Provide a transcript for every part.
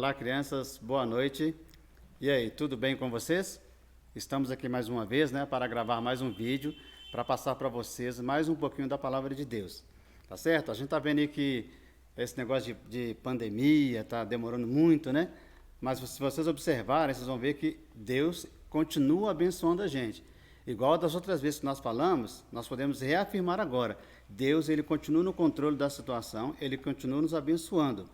Olá, crianças, boa noite. E aí, tudo bem com vocês? Estamos aqui mais uma vez, né, para gravar mais um vídeo, para passar para vocês mais um pouquinho da palavra de Deus. Tá certo? A gente tá vendo aí que esse negócio de pandemia tá demorando muito, né? Mas se vocês observarem, vocês vão ver que Deus continua abençoando a gente. Igual das outras vezes que nós falamos, nós podemos reafirmar agora. Deus, ele continua no controle da situação, ele continua nos abençoando.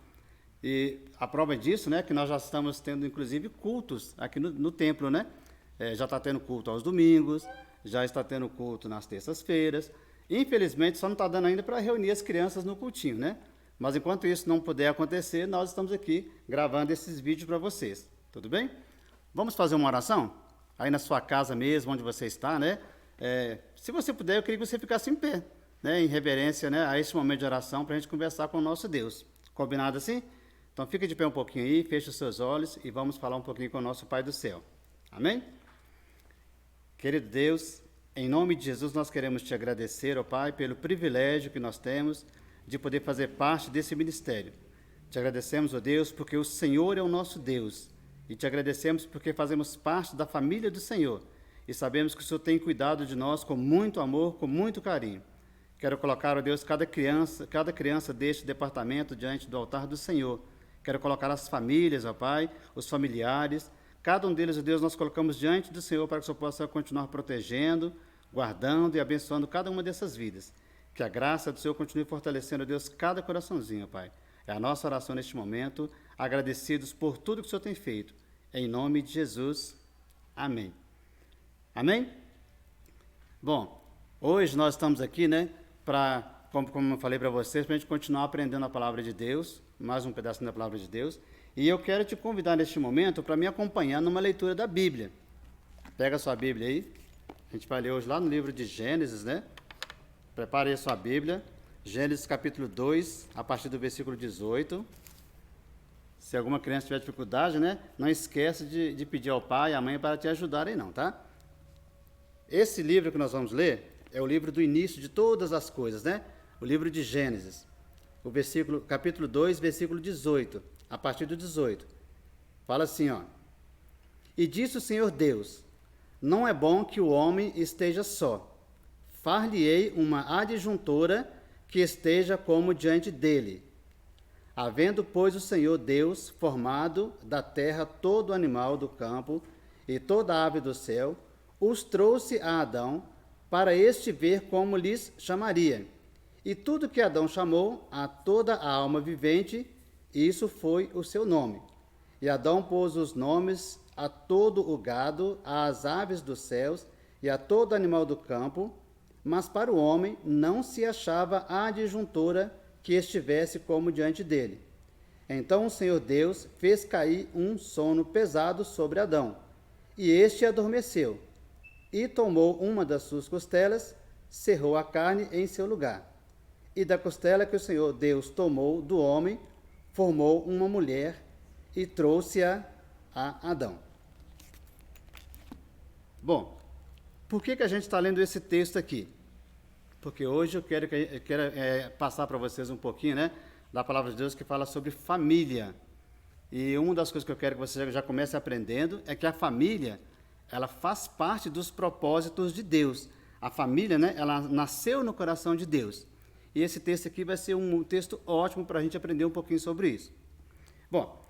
E a prova disso, né, que nós já estamos tendo, inclusive, cultos aqui no templo, né? Já está tendo culto aos domingos, já está tendo culto nas terças-feiras. Infelizmente, só não está dando ainda para reunir as crianças no cultinho, né? Mas enquanto isso não puder acontecer, nós estamos aqui gravando esses vídeos para vocês. Tudo bem? Vamos fazer uma oração? Aí na sua casa mesmo, onde você está, né? Se você puder, eu queria que você ficasse em pé, né? Em reverência, né, a esse momento de oração, para a gente conversar com o nosso Deus. Combinado assim? Então fica de pé um pouquinho aí, feche os seus olhos e vamos falar um pouquinho com o nosso Pai do Céu. Amém? Querido Deus, em nome de Jesus nós queremos te agradecer, ó Pai, pelo privilégio que nós temos de poder fazer parte desse ministério. Te agradecemos, ó Deus, porque o Senhor é o nosso Deus. E te agradecemos porque fazemos parte da família do Senhor. E sabemos que o Senhor tem cuidado de nós com muito amor, com muito carinho. Quero colocar, ó Deus, cada criança deste departamento diante do altar do Senhor. Quero colocar as famílias, ó Pai, os familiares. Cada um deles, ó Deus, nós colocamos diante do Senhor para que o Senhor possa continuar protegendo, guardando e abençoando cada uma dessas vidas. Que a graça do Senhor continue fortalecendo, ó Deus, cada coraçãozinho, ó Pai. É a nossa oração neste momento, agradecidos por tudo que o Senhor tem feito. Em nome de Jesus, amém. Amém? Bom, hoje nós estamos aqui, né, como eu falei para vocês, para a gente continuar aprendendo a palavra de Deus, mais um pedacinho da palavra de Deus. E eu quero te convidar neste momento para me acompanhar numa leitura da Bíblia. Pega a sua Bíblia aí. A gente vai ler hoje lá no livro de Gênesis, né? Prepare aí a sua Bíblia. Gênesis capítulo 2, a partir do versículo 18. Se alguma criança tiver dificuldade, né? Não esquece de pedir ao pai e à mãe para te ajudarem não, tá? Esse livro que nós vamos ler é o livro do início de todas as coisas, né? O livro de Gênesis. Capítulo 2, versículo 18, a partir do 18. Fala assim, ó. E disse o Senhor Deus, não é bom que o homem esteja só. Far-lhe-ei uma adjuntora que esteja como diante dele. Havendo, pois, o Senhor Deus formado da terra todo animal do campo e toda ave do céu, os trouxe a Adão, para este ver como lhes chamaria. E tudo que Adão chamou a toda a alma vivente, isso foi o seu nome. E Adão pôs os nomes a todo o gado, às aves dos céus e a todo animal do campo, mas para o homem não se achava a adjuntora que estivesse como diante dele. Então o Senhor Deus fez cair um sono pesado sobre Adão, e este adormeceu, e tomou uma das suas costelas, cerrou a carne em seu lugar. E da costela que o Senhor Deus tomou do homem, formou uma mulher e trouxe-a a Adão. Bom, por que a gente está lendo esse texto aqui? Porque hoje eu quero passar para vocês um pouquinho, né, da palavra de Deus que fala sobre família. E uma das coisas que eu quero que você já comece aprendendo é que a família, ela faz parte dos propósitos de Deus. A família, né, ela nasceu no coração de Deus. E esse texto aqui vai ser um texto ótimo para a gente aprender um pouquinho sobre isso. Bom,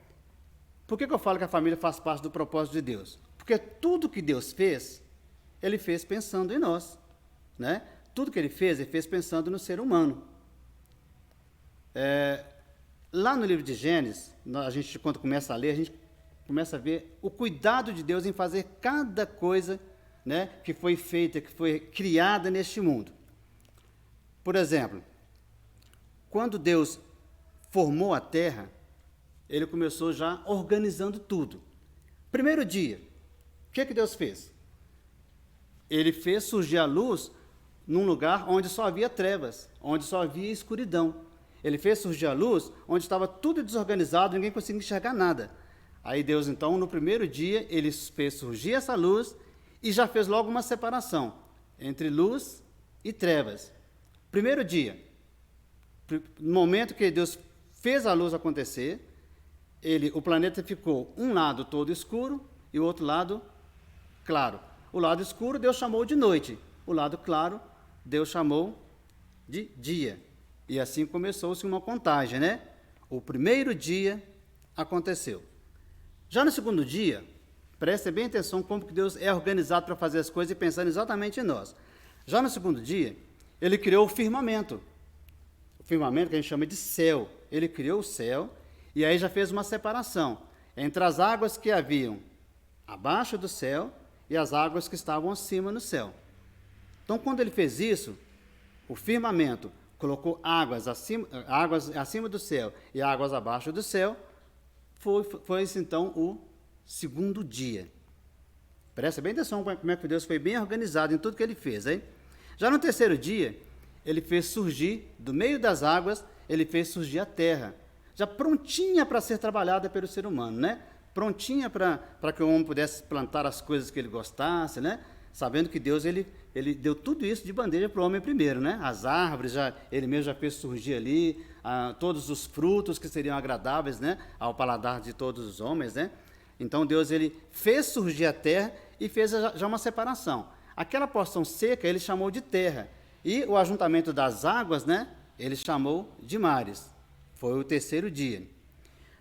por que eu falo que a família faz parte do propósito de Deus? Porque tudo que Deus fez, Ele fez pensando em nós, né? Tudo que Ele fez pensando no ser humano. Lá no livro de Gênesis, a gente, quando começa a ler, a gente começa a ver o cuidado de Deus em fazer cada coisa, né, que foi feita, que foi criada neste mundo. Por exemplo, quando Deus formou a terra, Ele começou já organizando tudo. Primeiro dia, o que Deus fez? Ele fez surgir a luz num lugar onde só havia trevas, onde só havia escuridão. Ele fez surgir a luz onde estava tudo desorganizado, ninguém conseguia enxergar nada. Aí Deus, então, no primeiro dia, Ele fez surgir essa luz e já fez logo uma separação entre luz e trevas. Primeiro dia, no momento que Deus fez a luz acontecer, o planeta ficou um lado todo escuro e o outro lado claro. O lado escuro Deus chamou de noite, o lado claro Deus chamou de dia. E assim começou-se uma contagem, né? O primeiro dia aconteceu. Já no segundo dia, preste bem atenção como que Deus é organizado para fazer as coisas e pensando exatamente em nós. Já no segundo dia, ele criou o firmamento. O firmamento que a gente chama de céu. Ele criou o céu e aí já fez uma separação entre as águas que haviam abaixo do céu e as águas que estavam acima no céu. Então, quando ele fez isso, o firmamento colocou águas acima do céu e águas abaixo do céu, foi esse, então, o segundo dia. Presta bem atenção como é que Deus foi bem organizado em tudo que ele fez, hein? Já no terceiro dia, ele fez surgir, do meio das águas, ele fez surgir a terra, já prontinha para ser trabalhada pelo ser humano, né? Prontinha para que o homem pudesse plantar as coisas que ele gostasse, né? Sabendo que Deus, ele deu tudo isso de bandeja para o homem primeiro, né? As árvores, ele mesmo já fez surgir ali, todos os frutos que seriam agradáveis, né? Ao paladar de todos os homens, né? Então Deus, ele fez surgir a terra e fez já uma separação. Aquela porção seca ele chamou de terra e o ajuntamento das águas, né? Ele chamou de mares. Foi o terceiro dia.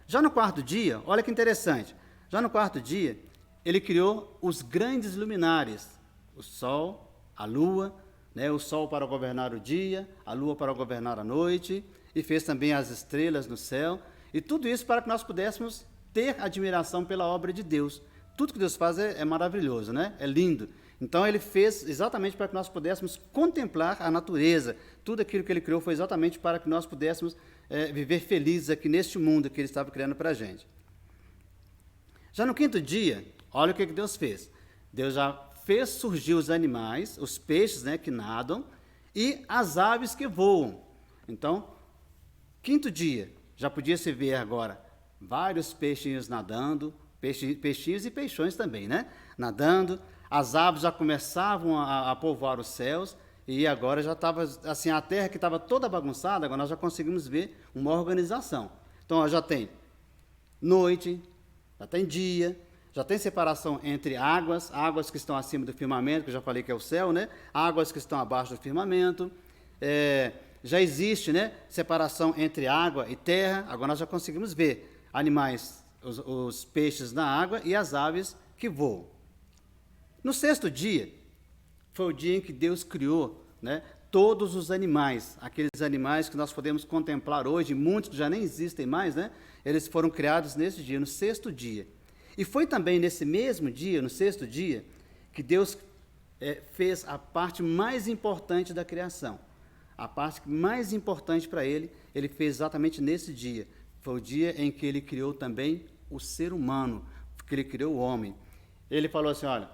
Já no quarto dia, olha que interessante, já no quarto dia, ele criou os grandes luminares, o sol, a lua, né, o sol para governar o dia, a lua para governar a noite, e fez também as estrelas no céu, e tudo isso para que nós pudéssemos ter admiração pela obra de Deus. Tudo que Deus faz é maravilhoso, né? É lindo. Então ele fez exatamente para que nós pudéssemos contemplar a natureza. Tudo aquilo que ele criou foi exatamente para que nós pudéssemos viver felizes aqui neste mundo que ele estava criando para a gente. Já no quinto dia, olha o que Deus fez. Deus já fez surgir os animais, os peixes, né, que nadam, e as aves que voam. Então, quinto dia, já podia se ver agora vários peixinhos nadando, peixinhos e peixões também, né? Nadando, as aves já começavam a povoar os céus, e agora já estava, assim, a terra que estava toda bagunçada, agora nós já conseguimos ver uma organização. Então, ó, já tem noite, já tem dia, já tem separação entre águas que estão acima do firmamento, que eu já falei que é o céu, né? Águas que estão abaixo do firmamento, já existe, né, separação entre água e terra, agora nós já conseguimos ver animais, os peixes na água e as aves que voam. No sexto dia, foi o dia em que Deus criou, né, todos os animais, aqueles animais que nós podemos contemplar hoje, muitos que já nem existem mais, né? Eles foram criados nesse dia, no sexto dia. E foi também nesse mesmo dia, no sexto dia, que Deus fez a parte mais importante da criação. A parte mais importante para ele fez exatamente nesse dia. Foi o dia em que ele criou também o ser humano, que ele criou o homem. Ele falou assim, olha,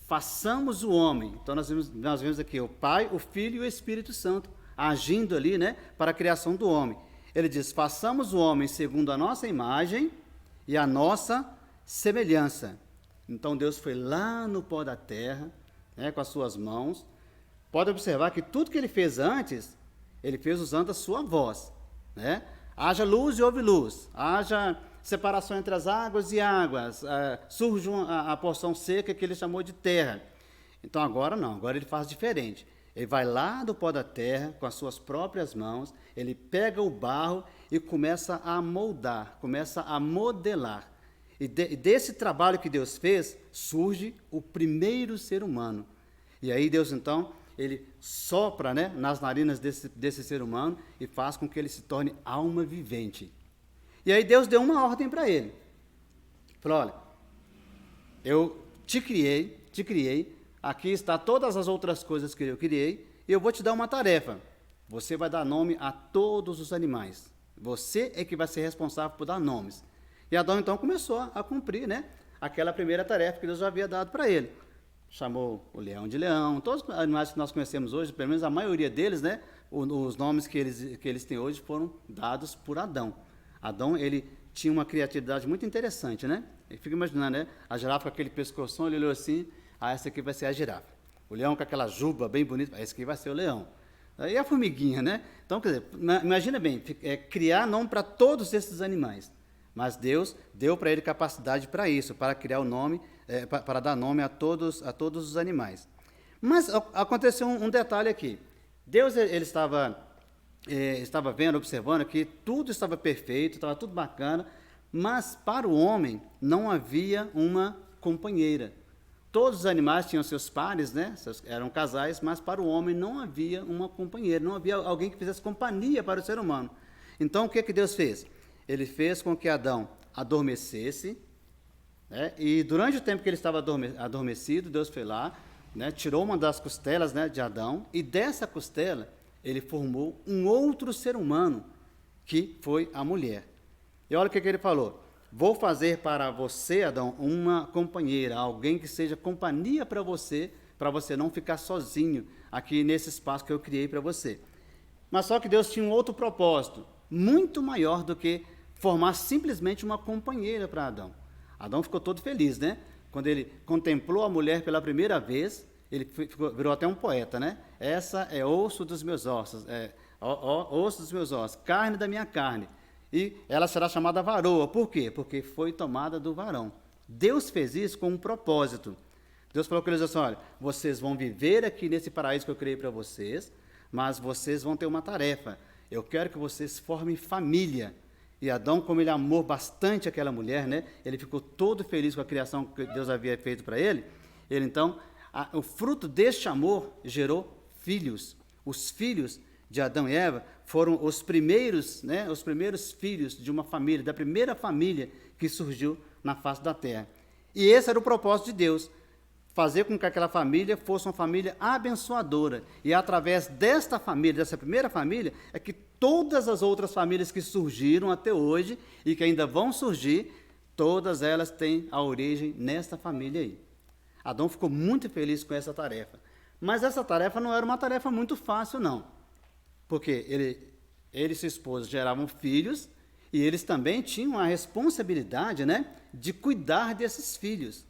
façamos o homem. Então nós vemos aqui o Pai, o Filho e o Espírito Santo agindo ali, né, para a criação do homem. Ele diz, façamos o homem segundo a nossa imagem e a nossa semelhança. Então Deus foi lá no pó da terra, né, com as suas mãos. Pode observar que tudo que ele fez antes, ele fez usando a sua voz, né? Haja luz e houve luz, haja separação entre as águas e águas, surge a porção seca que ele chamou de terra. Então agora não, agora ele faz diferente. Ele vai lá do pó da terra com as suas próprias mãos, ele pega o barro e começa a moldar, começa a modelar. E desse trabalho que Deus fez, surge o primeiro ser humano. E aí Deus, então, ele sopra, né, nas narinas desse ser humano e faz com que ele se torne alma vivente. E aí Deus deu uma ordem para ele. Falou, olha, eu te criei, aqui está todas as outras coisas que eu criei, e eu vou te dar uma tarefa. Você vai dar nome a todos os animais. Você é que vai ser responsável por dar nomes. E Adão, então, começou a cumprir, né, aquela primeira tarefa que Deus já havia dado para ele. Chamou o leão de leão, todos os animais que nós conhecemos hoje, pelo menos a maioria deles, né, os nomes que eles têm hoje foram dados por Adão. Adão, ele tinha uma criatividade muito interessante, né? Ele fica imaginando, né, a girafa com aquele pescoção, ele olhou assim, essa aqui vai ser a girafa. O leão com aquela juba bem bonita, esse aqui vai ser o leão. E a formiguinha, né? Então, quer dizer, imagina bem, criar nome para todos esses animais. mas Deus deu para ele capacidade para isso, para criar o nome, para dar nome a todos os animais. Mas aconteceu um detalhe aqui. Deus ele estava vendo, observando que tudo estava perfeito, estava tudo bacana, mas para o homem não havia uma companheira. Todos os animais tinham seus pares, né? Eram casais, mas para o homem não havia uma companheira, não havia alguém que fizesse companhia para o ser humano. Então, o que Deus fez? Ele fez com que Adão adormecesse, né? E durante o tempo que ele estava adormecido, Deus foi lá, né? Tirou uma das costelas, né, de Adão, e dessa costela ele formou um outro ser humano, que foi a mulher. E olha o que ele falou: vou fazer para você, Adão, uma companheira, alguém que seja companhia para você não ficar sozinho aqui nesse espaço que eu criei para você. Mas só que Deus tinha um outro propósito, muito maior do que formar simplesmente uma companheira para Adão. Adão ficou todo feliz, né? Quando ele contemplou a mulher pela primeira vez, ele virou até um poeta, né? Essa é osso dos meus ossos, osso dos meus ossos, carne da minha carne. E ela será chamada varoa. Por quê? Porque foi tomada do varão. Deus fez isso com um propósito. Deus falou com eles assim: olha, vocês vão viver aqui nesse paraíso que eu criei para vocês, mas vocês vão ter uma tarefa. Eu quero que vocês formem família. E Adão, como ele amou bastante aquela mulher, né? Ele ficou todo feliz com a criação que Deus havia feito para ele. Ele então, o fruto deste amor gerou filhos. Os filhos de Adão e Eva foram os primeiros, né, os primeiros filhos de uma família, da primeira família que surgiu na face da terra. E esse era o propósito de Deus, fazer com que aquela família fosse uma família abençoadora. E através desta família, dessa primeira família, é que todas as outras famílias que surgiram até hoje e que ainda vão surgir, todas elas têm a origem nesta família aí. Adão ficou muito feliz com essa tarefa. Mas essa tarefa não era uma tarefa muito fácil, não. Porque ele e sua esposa geravam filhos e eles também tinham a responsabilidade, né, de cuidar desses filhos.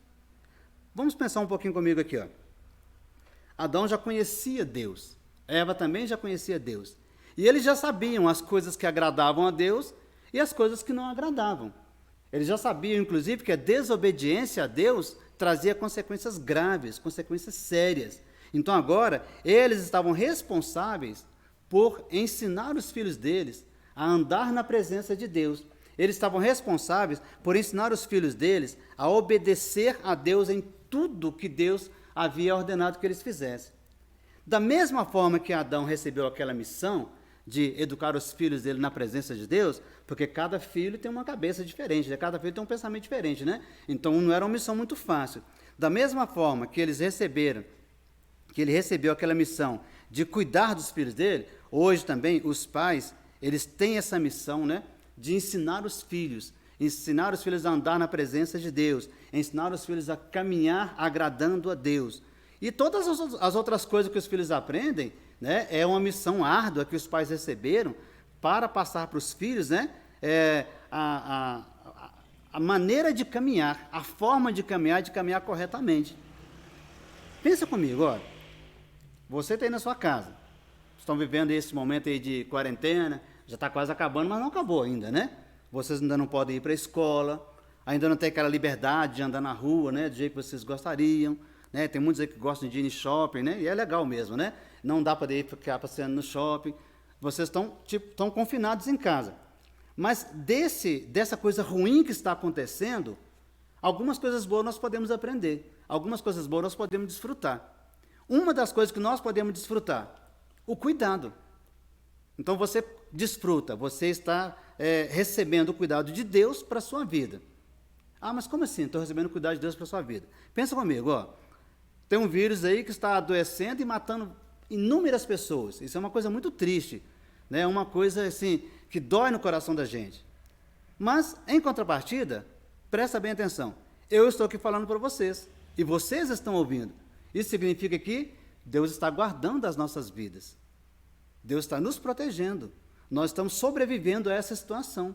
Vamos pensar um pouquinho comigo aqui, ó. Adão já conhecia Deus, Eva também já conhecia Deus. E eles já sabiam as coisas que agradavam a Deus e as coisas que não agradavam. Eles já sabiam, inclusive, que a desobediência a Deus trazia consequências graves, consequências sérias. Então agora, eles estavam responsáveis por ensinar os filhos deles a andar na presença de Deus. Eles estavam responsáveis por ensinar os filhos deles a obedecer a Deus em tudo que Deus havia ordenado que eles fizessem. Da mesma forma que Adão recebeu aquela missão de educar os filhos dele na presença de Deus, porque cada filho tem uma cabeça diferente, cada filho tem um pensamento diferente, né? Então não era uma missão muito fácil. Da mesma forma que ele recebeu aquela missão de cuidar dos filhos dele, hoje também os pais, eles têm essa missão, né, de ensinar os filhos a andar na presença de Deus, ensinar os filhos a caminhar agradando a Deus. E todas as outras coisas que os filhos aprendem, né, é uma missão árdua que os pais receberam para passar para os filhos, né, a maneira de caminhar, a forma de caminhar corretamente. Pensa comigo, olha, você está aí na sua casa, estão vivendo esse momento aí de quarentena, já está quase acabando, mas não acabou ainda, né? Vocês ainda não podem ir para a escola, ainda não tem aquela liberdade de andar na rua, né, do jeito que vocês gostariam, né? Tem muitos aí que gostam de ir no shopping, né? E é legal mesmo, né? Não dá para ficar passeando no shopping. Vocês estão confinados em casa. Mas dessa coisa ruim que está acontecendo, algumas coisas boas nós podemos aprender, algumas coisas boas nós podemos desfrutar. Uma das coisas que nós podemos desfrutar, o cuidado. Então você desfruta, você está recebendo o cuidado de Deus para a sua vida. Ah, mas como assim? Estou recebendo o cuidado de Deus para a sua vida. Pensa comigo, ó. Tem um vírus aí que está adoecendo e matando inúmeras pessoas. Isso é uma coisa muito triste, né? É uma coisa assim que dói no coração da gente. Mas, em contrapartida, presta bem atenção. Eu estou aqui falando para vocês e vocês estão ouvindo. Isso significa que Deus está guardando as nossas vidas. Deus está nos protegendo. Nós estamos sobrevivendo a essa situação.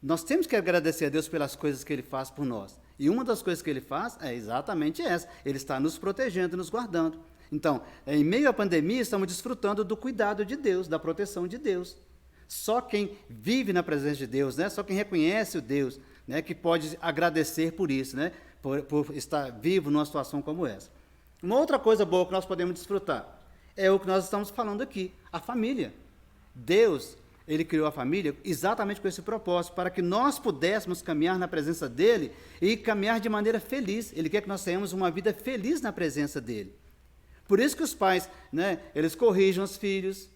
Nós temos que agradecer a Deus pelas coisas que Ele faz por nós. E uma das coisas que Ele faz é exatamente essa. Ele está nos protegendo, nos guardando. Então, em meio à pandemia, estamos desfrutando do cuidado de Deus, da proteção de Deus. Só quem vive na presença de Deus, né? Só quem reconhece o Deus, né? Que pode agradecer por isso, né? Por estar vivo numa situação como essa. Uma outra coisa boa que nós podemos desfrutar é o que nós estamos falando aqui, a família. Deus, ele criou a família exatamente com esse propósito, para que nós pudéssemos caminhar na presença dele e caminhar de maneira feliz. Ele quer que nós tenhamos uma vida feliz na presença dele. Por isso que os pais, né, eles corrigem os filhos,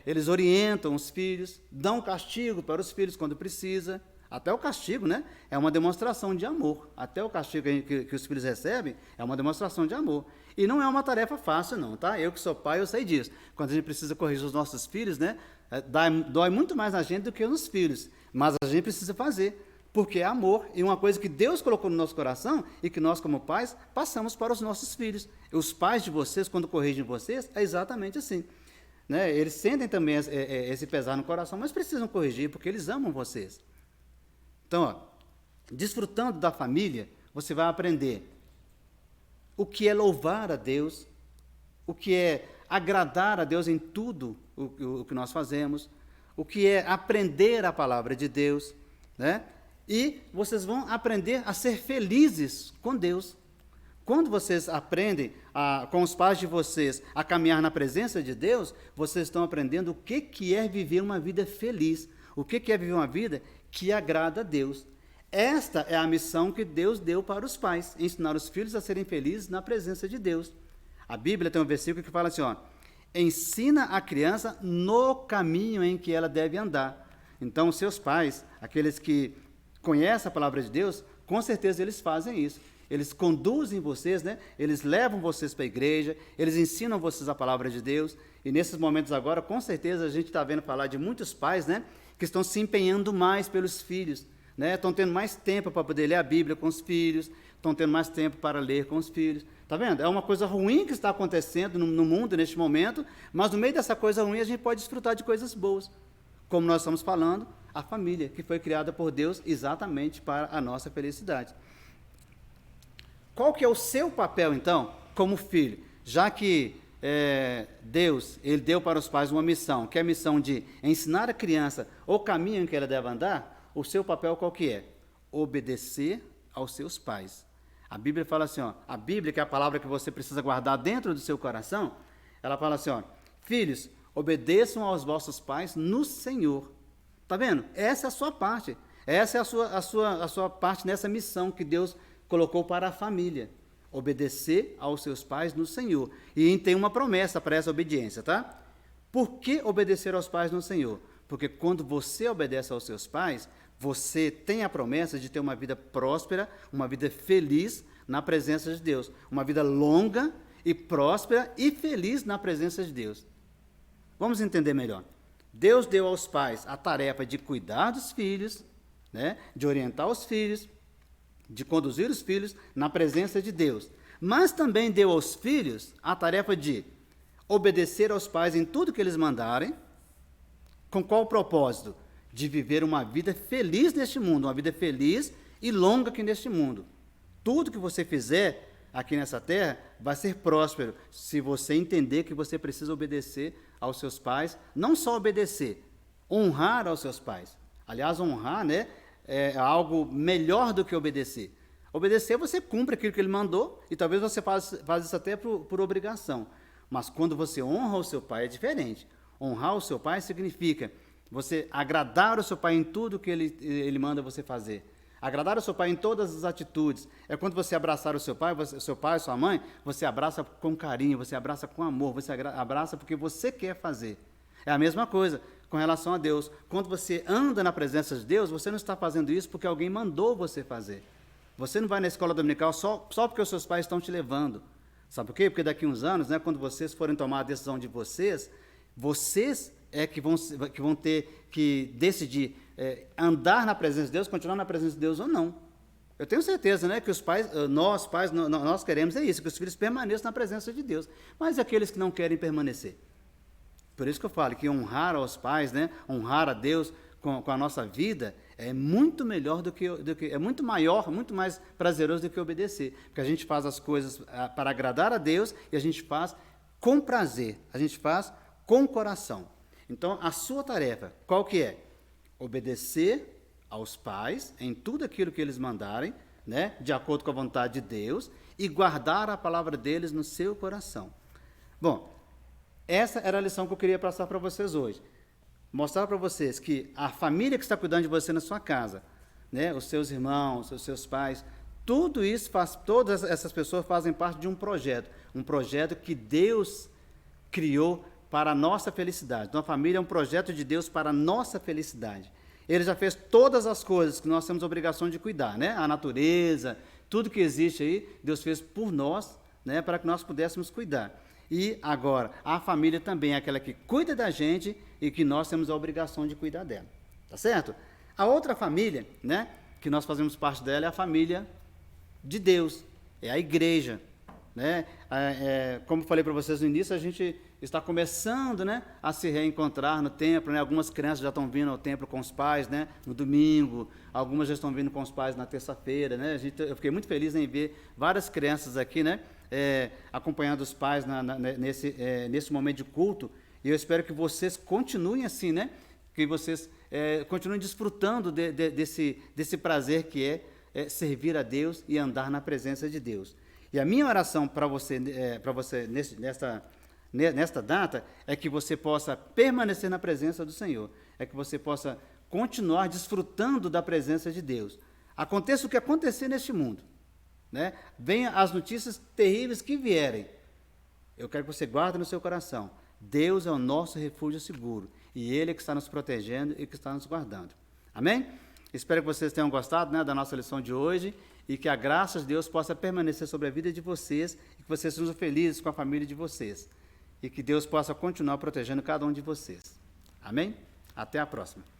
eles orientam os filhos, dão castigo para os filhos quando precisa. Até o castigo, né, é uma demonstração de amor. Até o castigo que os filhos recebem é uma demonstração de amor. E não é uma tarefa fácil, não, tá? Eu que sou pai, eu sei disso. Quando a gente precisa corrigir os nossos filhos, né, dói muito mais na gente do que nos filhos. Mas a gente precisa fazer, porque é amor. E uma coisa que Deus colocou no nosso coração e que nós, como pais, passamos para os nossos filhos. Os pais de vocês, quando corrigem vocês, é exatamente assim. Né? Eles sentem também esse pesar no coração, mas precisam corrigir, porque eles amam vocês. Então, ó, desfrutando da família, você vai aprender o que é louvar a Deus, o que é agradar a Deus em tudo o que nós fazemos, o que é aprender a palavra de Deus, né? E vocês vão aprender a ser felizes com Deus. Quando vocês aprendem com os pais de vocês a caminhar na presença de Deus, vocês estão aprendendo o que é viver uma vida feliz, o que é viver uma vida que agrada a Deus. Esta é a missão que Deus deu para os pais, ensinar os filhos a serem felizes na presença de Deus. A Bíblia tem um versículo que fala assim, ó, ensina a criança no caminho em que ela deve andar. Então, os seus pais, aqueles que conhecem a palavra de Deus, com certeza eles fazem isso. Eles conduzem vocês, né? Eles levam vocês para a igreja, eles ensinam vocês a palavra de Deus. E nesses momentos agora, com certeza, a gente está vendo falar de muitos pais, né? Que estão se empenhando mais pelos filhos, né? Estão tendo mais tempo para poder ler a Bíblia com os filhos, estão tendo mais tempo para ler com os filhos. Está vendo? É uma coisa ruim que está acontecendo no mundo neste momento, mas no meio dessa coisa ruim a gente pode desfrutar de coisas boas. Como nós estamos falando, a família, que foi criada por Deus exatamente para a nossa felicidade. Qual que é o seu papel, então, como filho? Já que Deus, ele deu para os pais uma missão, que é a missão de ensinar a criança o caminho em que ela deve andar, o seu papel qual que é? Obedecer aos seus pais. A Bíblia fala assim, ó, a Bíblia, que é a palavra que você precisa guardar dentro do seu coração, ela fala assim, ó, filhos, obedeçam aos vossos pais no Senhor. Está vendo? Essa é a sua parte. Essa é a sua parte nessa missão que Deus colocou para a família. Obedecer aos seus pais no Senhor. E tem uma promessa para essa obediência, tá? Por que obedecer aos pais no Senhor? Porque quando você obedece aos seus pais, você tem a promessa de ter uma vida próspera, uma vida feliz na presença de Deus. Uma vida longa e próspera e feliz na presença de Deus. Vamos entender melhor. Deus deu aos pais a tarefa de cuidar dos filhos, né? De orientar os filhos, de conduzir os filhos na presença de Deus. Mas também deu aos filhos a tarefa de obedecer aos pais em tudo que eles mandarem. Com qual propósito? De viver uma vida feliz neste mundo, uma vida feliz e longa aqui neste mundo. Tudo que você fizer aqui nessa terra vai ser próspero, se você entender que você precisa obedecer aos seus pais, não só obedecer, honrar aos seus pais. Aliás, honrar, né, é algo melhor do que obedecer. Obedecer, você cumpre aquilo que ele mandou, e talvez você faz isso até por obrigação. Mas quando você honra o seu pai, é diferente. Honrar o seu pai significa você agradar o seu pai em tudo que ele manda você fazer. Agradar o seu pai em todas as atitudes. É quando você abraçar o seu pai, sua mãe, você abraça com carinho, você abraça com amor, você abraça porque você quer fazer. É a mesma coisa com relação a Deus. Quando você anda na presença de Deus, você não está fazendo isso porque alguém mandou você fazer. Você não vai na escola dominical só porque os seus pais estão te levando. Sabe por quê? Porque daqui a uns anos, né, quando vocês forem tomar a decisão de vocês que vão ter que decidir andar na presença de Deus, continuar na presença de Deus ou não. Eu tenho certeza, né, que os pais, nós queremos isso, que os filhos permaneçam na presença de Deus. Mas e aqueles que não querem permanecer? Por isso que eu falo que honrar aos pais, né, honrar a Deus com a nossa vida, é muito melhor é muito maior, muito mais prazeroso do que obedecer. Porque a gente faz as coisas para agradar a Deus e a gente faz com prazer, a gente faz com o coração. Então, a sua tarefa, qual que é? Obedecer aos pais em tudo aquilo que eles mandarem, né, de acordo com a vontade de Deus, e guardar a palavra deles no seu coração. Bom, essa era a lição que eu queria passar para vocês hoje. Mostrar para vocês que a família que está cuidando de você na sua casa, né, os seus irmãos, os seus pais, tudo isso todas essas pessoas fazem parte de um projeto que Deus criou para a nossa felicidade. Então, a família é um projeto de Deus para a nossa felicidade. Ele já fez todas as coisas que nós temos a obrigação de cuidar, né? A natureza, tudo que existe aí, Deus fez por nós, né, para que nós pudéssemos cuidar. E agora, a família também é aquela que cuida da gente e que nós temos a obrigação de cuidar dela. Tá certo? A outra família, né, que nós fazemos parte dela é a família de Deus, é a igreja. Né? Como falei para vocês no início, a gente está começando, né, a se reencontrar no templo. Né? Algumas crianças já estão vindo ao templo com os pais, né, no domingo, algumas já estão vindo com os pais na terça-feira. Né? Eu fiquei muito feliz em ver várias crianças aqui, né, acompanhando os pais nesse momento de culto. E eu espero que vocês continuem assim, né? Que vocês continuem desfrutando desse prazer que é servir a Deus e andar na presença de Deus. E a minha oração para você nesta data é que você possa permanecer na presença do Senhor, é que você possa continuar desfrutando da presença de Deus. Aconteça o que acontecer neste mundo, né? Venha as notícias terríveis que vierem, eu quero que você guarde no seu coração: Deus é o nosso refúgio seguro e Ele é que está nos protegendo e que está nos guardando. Amém? Espero que vocês tenham gostado, né, da nossa lição de hoje e que a graça de Deus possa permanecer sobre a vida de vocês e que vocês sejam felizes com a família de vocês e que Deus possa continuar protegendo cada um de vocês. Amém? Até a próxima.